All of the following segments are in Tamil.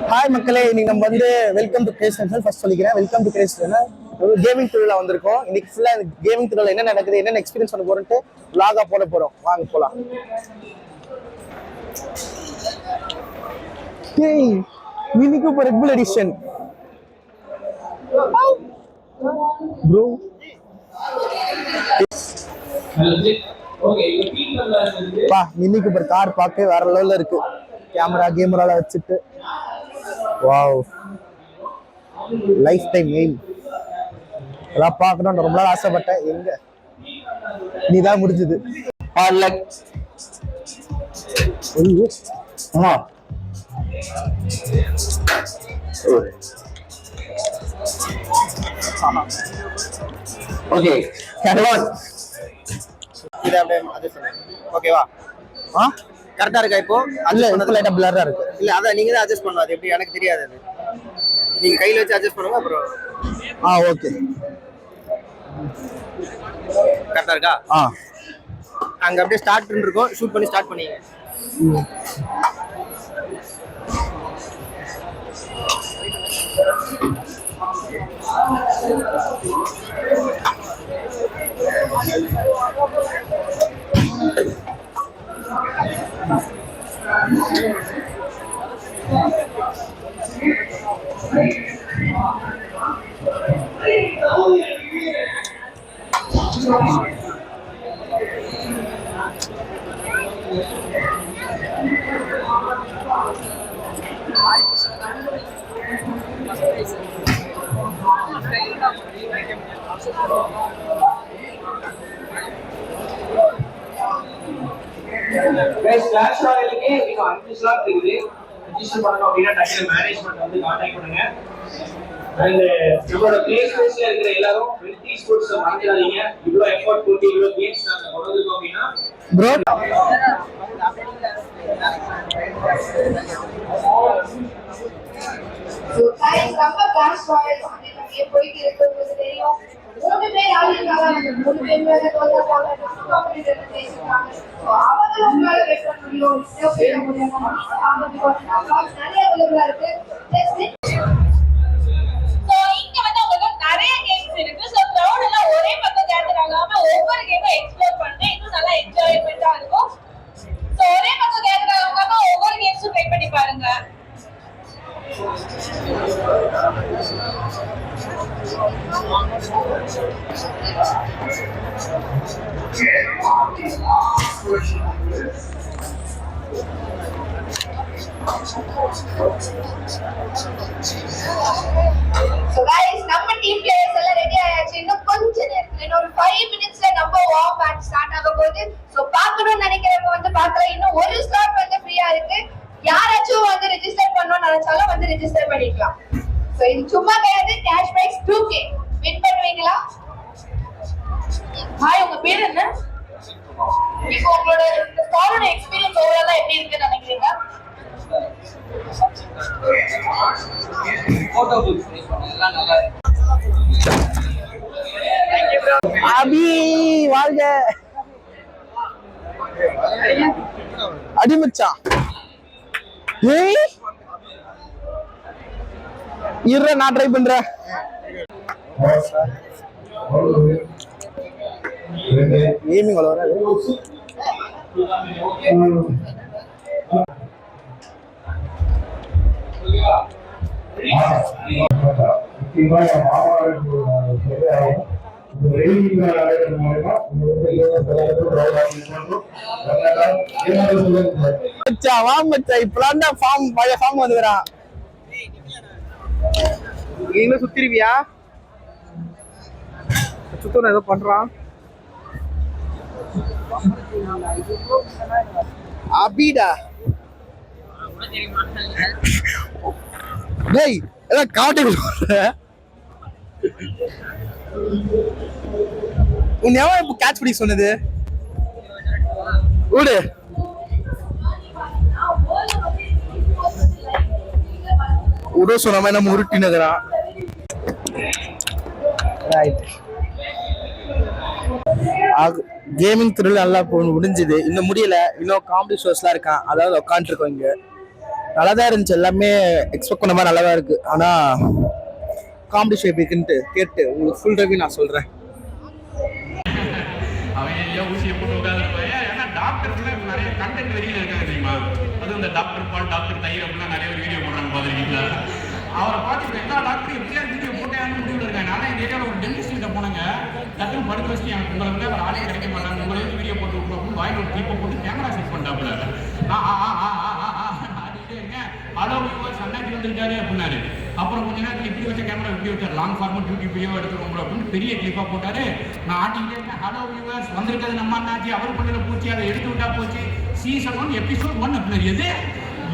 ஹாய் மக்களே, இன்னைக்கு நம்ம வந்து welcome to Grace channel. First சொல்லிக்கிறேன், welcome to Grace channel. Gaming திருவிழா வந்திருக்கோம். இன்னைக்கு ஃபுல்லா கேமிங் திருவிழா என்ன நடக்குது, என்னென்ன எக்ஸ்பீரியன்ஸ் பண்ண போறோம்ட்டு vlog போட போறோம். வாங்க போலாம். ஹேய், மினி கூப்பர் ரெட் புல் எடிஷன் ப்ரோ. பா, மினி கூப்பர் கார் பார்க்க வேற லெவல்ல இருக்கு. கேமரால வச்சுட்டு வாவ், லைஃப் டைம் எய்ம். எல்லாம் பார்க்கணும் ரொம்ப நாள் ஆசைப்பட்டேன். எங்க நீதான் முடிஞ்சது. ஓகே இத அப்படியே அட்ஜஸ்ட் பண்ணுங்க. ஓகேவா? கரெக்டா இருக்கா இப்போ? இல்ல, இப்போ லைட்டா பிளரா இருக்கு. இல்ல, அதான் நீங்க தான் அட்ஜஸ்ட் பண்ணணும். அது எப்படி எனக்கு தெரியாது. அது நீங்க கையில வச்சு அட்ஜஸ்ட் பண்ணுங்க. அப்புறம் ஓகே, கரெக்டா இருக்கா? அங்க அப்படியே ஸ்டார்ட் இருக்கும். ஷூட் பண்ணி ஸ்டார்ட் பண்ணீங்க. கிளாஸ் ராயலுக்கு நீங்க 5 ஸ்லாட் இருக்குது. ரெஜிஸ்டர் பண்ணனும் அப்படினா டக்குனு மேனேஜ்மென்ட் வந்து கான்டாக்ட் பண்ணுங்க. அண்ட் நம்மளோட பிளே ஸ்பேஸ்ல இருக்கிற எல்லாரும் வெல்த் ஸ்போர்ட்ஸ் வாங்கிடாதீங்க. இவ்வளவு எஃபோர்ட் போட்டு இவ்வளவு கேம்ஸ் நாங்க கொண்டு வந்திருக்கோம் அப்படினா ப்ரோ நம்ம கிளாஸ் ராயல்ஸ் அப்படியே போயிட்டு இருக்கிறது தெரியும். 3 பேர் ஆளுங்களால அந்த 3 பேர் மேல தோல்றாங்க. காம்படிட்டர் பேசிட்டாங்க. சோ அவங்க உங்களால வெட்ட முடியும். சேவ் முடியும். அவங்க கொஞ்சம் நிறைய அவைலபிளா இருக்கு. சோ இங்க வந்து உங்களுக்கு நிறைய கேம்ஸ் இருக்கு. சோ கிரவுட் எல்லாம் ஒரே பக்கம் கேதர் ஆகாம ஒவ்வொரு கேமும் எக்ஸ்ப்ளோர் பண்ணி இன்னும் நல்லா என்ஜாய்மெண்டா இருக்கும். சோ ஒரே பக்கம் கேதர் ஆகாம ஒவ்வொரு கேம்ஸும் ட்ரை பண்ணி பாருங்க. So guys, நம்ம டீம் பிளேயர்ஸ் எல்லாம் ரெடி ஆயாச்சு. இன்னும் கொஞ்ச நேரத்துல இன்னொரு 5 மினிட்ஸ்ல நம்ம வார்ம் மேட்ச் ஸ்டார்ட் ஆக போகுது. சோ பார்க்கணும்னு நினைக்கிறவங்க வந்து பார்க்கலாம். இன்னும் ஒரு ஸ்லாட் வந்து ஃப்ரீயா இருக்கு. யாராச்சும் வந்து ரெஜிஸ்டர் பண்ணனும்னு நினைச்சாலும் வந்து ரெஜிஸ்டர் பண்ணிக்கலாம். சோ இது சும்மா கிடையாது, கேஷ் பிரைஸ் 2k வின் பண்ணுவீங்களா? ஹாய், உங்க பேர் என்ன? இப்போ உங்களோட ஸ்டாரோட எக்ஸ்பீரியன்ஸ் ஓவராலா எப்படி இருக்குன்னு நினைக்கிறீங்க? போட்டோ புக்ஸ் எல்லாம் நல்லா இருக்கு. அபி வாழ்க. அடிமச்சான். ஏய், இரு, நான் ட்ரை பண்றேன். ஏமிங் வர இப்பதான் ஃபார்ம் பழைய ஃபார்ம் வந்துக்கிறான். நீங்களும் சுத்திருவியா? சுத்தம் ஏதோ பண்றான். அபிடா டேய், எல்லாம் காட்டு உன் எவன் இப்ப கேட்ச் பிடிக்க சொன்னது? விடு. விட சொன்ன நம்ம உருட்டினுக்குறான். கேமிங் திருவிழா நல்லா முடிஞ்சது. இன்னும் முடியல. இன்னும் காமெடி ஷோஸ்லாம் இருக்கான். அதாவது உட்காந்துருக்கோம் இங்க. நல்லா தான் இருந்துச்சு, எல்லாமே எக்ஸ்பெக்ட் பண்ண மாதிரி நல்லா தான் இருக்கு. ஆனால் காமெடி ஷோ இருக்குன்ட்டு கேட்டு உங்களுக்கு ஃபுல் ரிவ்யூ நான் சொல்கிறேன். அவன் எங்கேயோ ஊசியை போட்டு உட்காந்துருப்பாங்க. ஏன்னா டாக்டர்ஸ்ல நிறைய கண்டென்ட் வெளியில இருக்காங்க தெரியுமா? அதுவும் இந்த டாக்டர் பால், டாக்டர் தயிர் அப்படிலாம் நிறைய வீடியோ போடுறாங்க பார்த்துருக்கீங்களா? அவரை பார்த்து எல்லா டாக்டரும் எப்படியா வீடியோ போட்டேன்னு முடிவில் இருக்காங்க. ஆனால் எங்கள் ஏரியாவில் ஒரு டென்டிஸ்ட் கிட்ட போனாங்க, டக்குன்னு படுக்க வச்சு எனக்கு உங்களுக்கு ஒரு ஆளே கிடைக்க மாட்டாங்க, உங்களுக்கு வீடியோ போட்டு விட்டுருவோம், வாயில் ஒரு கிளிப்பை போட்டு கேமரா செட் பண்ணிட்டாப்புல. ஹலோ வியூவர்ஸ், அண்ணாச்சி வந்துருக்காரு அப்படின்னாரு. அப்புறம் கொஞ்ச நேரத்தில் இப்படி வச்ச கேமரா இப்படி வச்சார், லாங் ஃபார்மட் யூடியூப் வீடியோ எடுத்துக்கோங்க அப்படின்னு பெரிய கிளிப்பாக போட்டாரு. நான் ஆட்டிக்கிட்டே இருக்கேன், ஹலோ வியூவர்ஸ் வந்திருக்கிறது நம்ம அண்ணாச்சி, அவர் பண்ணல போச்சு, அதை எடுத்து விட்டா போச்சு. சீசன் 1 எபிசோட் 1 அப்படின்னாரு. எது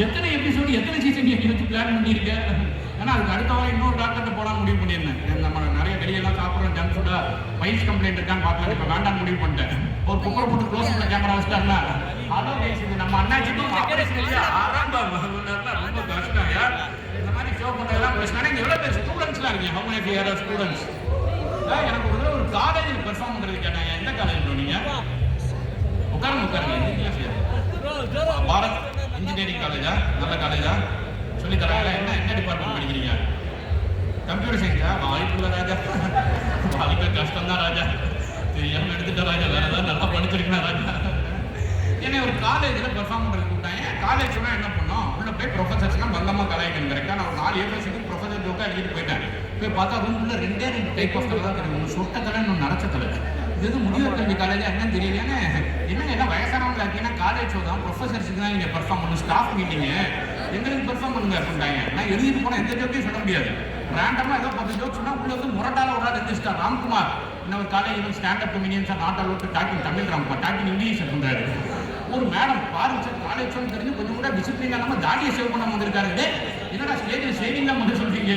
எத்தனை எபிசோடு எத்தனை சீசன் நீ வச்சு பிளான் பண்ணியிருக்கேன்? ஏன்னா அதுக்கு அடுத்த வாரம் இன்னொரு டாக்டர்கிட்ட போகலான்னு முடிவு பண்ணியிருந்தேன். நம்ம நிறைய வெளியெல்லாம் சாப்பிட்றோம், ஜங்க் ஃபுட்டாக பைல்ஸ் கம்ப்ளைண்ட் இருக்கான்னு பார்க்கலாம், இப்போ வேண்டாம்னு முடிவு பண்ணிட்டேன். ஒரு குக்கரை போட்டு க்ளோஸ் பண்ண கேமரா வச்சுட்டாங்களா? ஹலோ கைஸ், இது நம்ம அண்ணாச்சிக்கும் ஆபரேஷன் இல்லையா? ரொம்ப கஷ்டம் யார் இந்த மாதிரி ஷோ பண்ணதெல்லாம் பிரச்சனை. இங்கே எவ்வளோ பேர் ஸ்டூடெண்ட்ஸ்லாம் இருக்கீங்க? How many R students? எனக்கு ஒரு ஒரு காலேஜில் பெர்ஃபார்ம் பண்ணுறது கேட்டாங்க. எந்த காலேஜ் நீங்கள்? உட்காருங்க பாரத் இன்ஜினியரிங் காலேஜா? நல்ல காலேஜா? சொல்லி தராங்களா? என்ன டிபார்ட்மெண்ட் படிக்கிறீங்க? கம்ப்யூட்டர் சயின்ஸா? வாய்ப்புள்ள ராஜா, வாழ்க்கை கஷ்டம் தான் ராஜா, தெரியாமல் எடுத்துட்ட ராஜா, வேற ஏதாவது நல்லா படிச்சிருக்கேன் ராஜா. ஏன்னா ஒரு காலேஜில் பெர்ஃபார்ம் பண்ணுறது கூப்பிட்டாங்க. காலேஜ்லாம் என்ன பண்ணோம், உள்ள போய் ப்ரொஃபஸர்ஸ்லாம் பந்தமாக கலாய்க்கணும். கரெக்டாக நான் ஒரு 4 ஏபிஎஸ்க்கு ப்ரொஃபஸர் ஜோக்காக எழுதிட்டு போயிட்டேன். போய் பார்த்தா ரூம்ல 2 டைப் ஆஃப் தலை தான் தெரியும், ஒன்று சொட்ட தலை, இன்னொன்று நரைச்ச தலை. இது முதியோர் கல்வி காலேஜ் என்னன்னு தெரியல. என்னங்க எல்லாம் வயசானவங்க இருக்கீங்கன்னா காலேஜ் ஷோ தான், ப்ரொஃபஸர்ஸுக்கு தான் நீங்கள் பெர்ஃபார்ம் பண்ணணும், ஸ்டாஃப் மீட்டிங்கு எங்களுக்கு பெர்ஃபார்ம் பண்ணுங்க அப்படின்ட்டாங்க. நான் எழுதிட்டு போனால் எந்த ஜோக்கையும் சொல்ல முடியாது. ரேண்டமாக ஏதோ 10 ஜோக் சொன்னால் உள்ள வந்து முரட்டால ஒரு ஆள் இருந்துச்சுட்டா ராம்குமார், இன்னொரு college stand up comedians are not allowed to talk in Tamil. Ramkumar talk in English பண்ணுறாரு. ஒரு மேடம் பாருங்க சார், காலேஜ் ஷோன்னு தெரிஞ்சு கொஞ்சம் கூட டிசிப்ளின் இல்லாமல் தாடியை சேவ் பண்ண வந்திருக்காரு. என்னடா ஸ்டேஜில் சேவிங்லாம் வந்து சொல்கிறீங்க?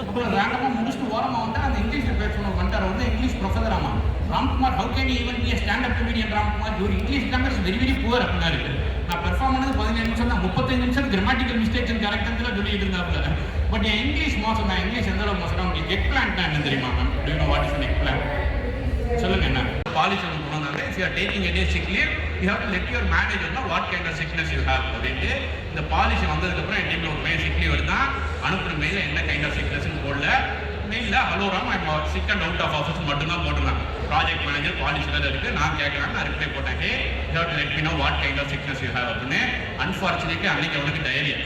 அப்புறம் ரேண்டமாக முடிச்சுட்டு ஓரமாக வந்து அந்த இங்கிலீஷில் பேசணும் வந்துட்டார். வந்து இங்கிலீஷ் ப்ரொஃபஸர் ஆமா Ramkumar, how can even be stand up comedian Ramkumar, ஒரு English grammar very very poor அப்படின்னாரு. நான் பெர்ஃபார்ம் பண்ணது 15 நிமிஷம் தான், 35 நிமிஷம் கிராமட்டிக்கல் மிஸ்டேக்ஸ் அண்ட் கரெக்டன்ஸ்லாம் சொல்லிட்டு இருந்தாப்புல. பட் என் இங்கிலீஷ் மோசம் தான். இங்கிலீஷ் எந்த அளவு மோசம்? உங்களுக்கு எக் பிளான்ட்னா என்ன தெரியுமா ma'am? To you know what is an egg plant? சொல்லுங்க என்ன பாலிசி ஒன்று கொண்டு வந்தாங்க. if you are taking a day sick leave, you have to let your manager know what kind of sickness you have அப்படின்ட்டு. இந்த பாலிசி வந்ததுக்கப்புறம் என் டீமில் ஒரு மெயில் சிக் லீவ் எடுத்தான், அனுப்புகிற மெயிலில் என்ன கைண்ட் ஆஃப் சிக்னஸ்ன்னு போடல. மெயிலில் hello Ram I am sick and out of office மட்டும்தான் போட்டுருலாம். ப்ராஜெக்ட் மேனேஜர் பாலிசியில் இருக்குது, நான் கேட்குறாங்க, நான் ரிப்ளை போட்டேன், hey you have to let me know what kind of sickness you have அப்படின்னு. அன்ஃபார்ச்சுனேட்லி அன்னைக்கு அவனுக்கு டயரியா.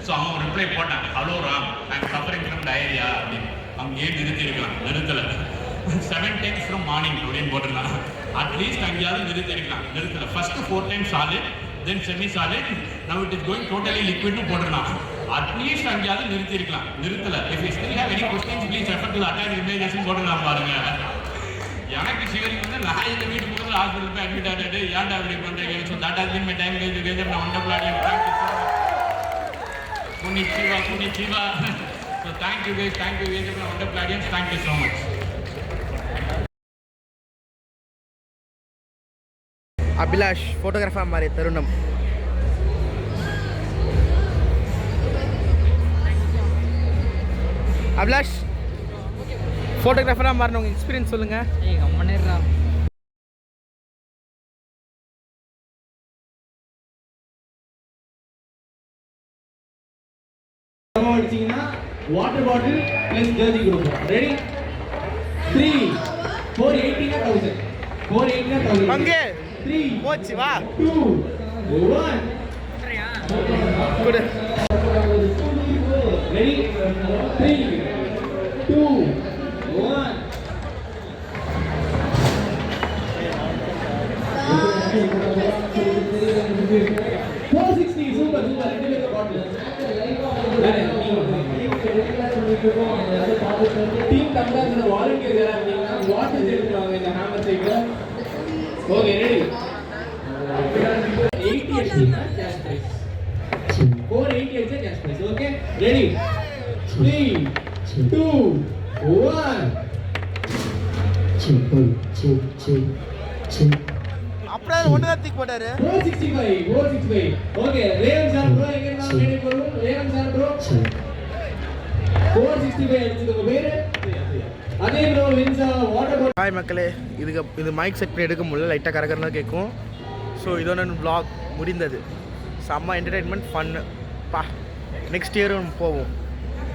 ஸோ அவன் ரிப்ளை போட்டான், hello Ram I am suffering from diarrhoea அப்படின்னு. அவங்க ஏன் நிறுத்திருக்கலாம்? நிறுத்தலை. 7 times from morning அப்படின்னு போட்டிருந்தான். அட்லீஸ்ட் அங்கேயாவது நிறுத்திருக்கலாம், நிறுத்தலை. First 4 times solid, then semi solid, now it is going totally liquid னு போட்டிருந்தான். அட்லீஸ்ட் அங்கேயாவது நிறுத்திருக்கலாம், நிறுத்தலை. if you still have any questions please refer to the attached images போட்டிருந்தான் பாருங்க. எனக்கு சிவரிக்கு வந்து நான் இந்த வீட்டுக்கு முதல்ல ஹாஸ்பிட்டல் போய் அட்மிட் ஆகிட்டு ஏன்டா அப்படி பண்ணுறீங்க? So that has been my time together. நான் wonderful Konnichiwa. So thank you guys, thank you guys, wonderful audience, thank you so much. Abhilash photographer மாதிரி தருணம். அபிலாஷ் ஃபோட்டோகிராஃபராக மாறின உங்கள் எக்ஸ்பீரியன்ஸ் சொல்லுங்கள். வாட்டர் பாட்டில் பிளஸ் ஜெர்சி கொடுப்போம். ரெடி? 3 480 1000 480 1000 பங்கு 3 போச்சு வா 2 1 குடு. ரெடி? 3 2 1 460. Super super. ரெண்டு பேர் பாட்டில் டீம் கம்பேர் வாலண்டியர் யாரா வாட்டர் எடுத்துவாங்க இந்த ஹேமர் சைக்கிள். Okay ready? 80 அடிச்சீங்க கேஷ் பிரைஸ். 480 அடிச்சா கேஷ் பிரைஸ். Okay ready? 3 2 1 அப்புறம் ஒன்று தான் தூக்கி போட்டாரு. 465. ஓகே ரேவன் சார் ப்ரோ எங்க நான் ரெடி பண்ணுவோம். ரேவன் சார் ப்ரோ 465 அடிச்சது. உங்க பேரு? அதே bro Vince water bottle. Hi மக்களே, இது மைக் செட் பண்ணி எடுக்க முடியல, லைட்டாக கரகரன்னு கேட்கும். ஸோ இதோட vlog முடிந்தது. செம்ம என்டர்டைன்மெண்ட் ஃபன்னு பா நெக்ஸ்ட் இயரும் போவோம்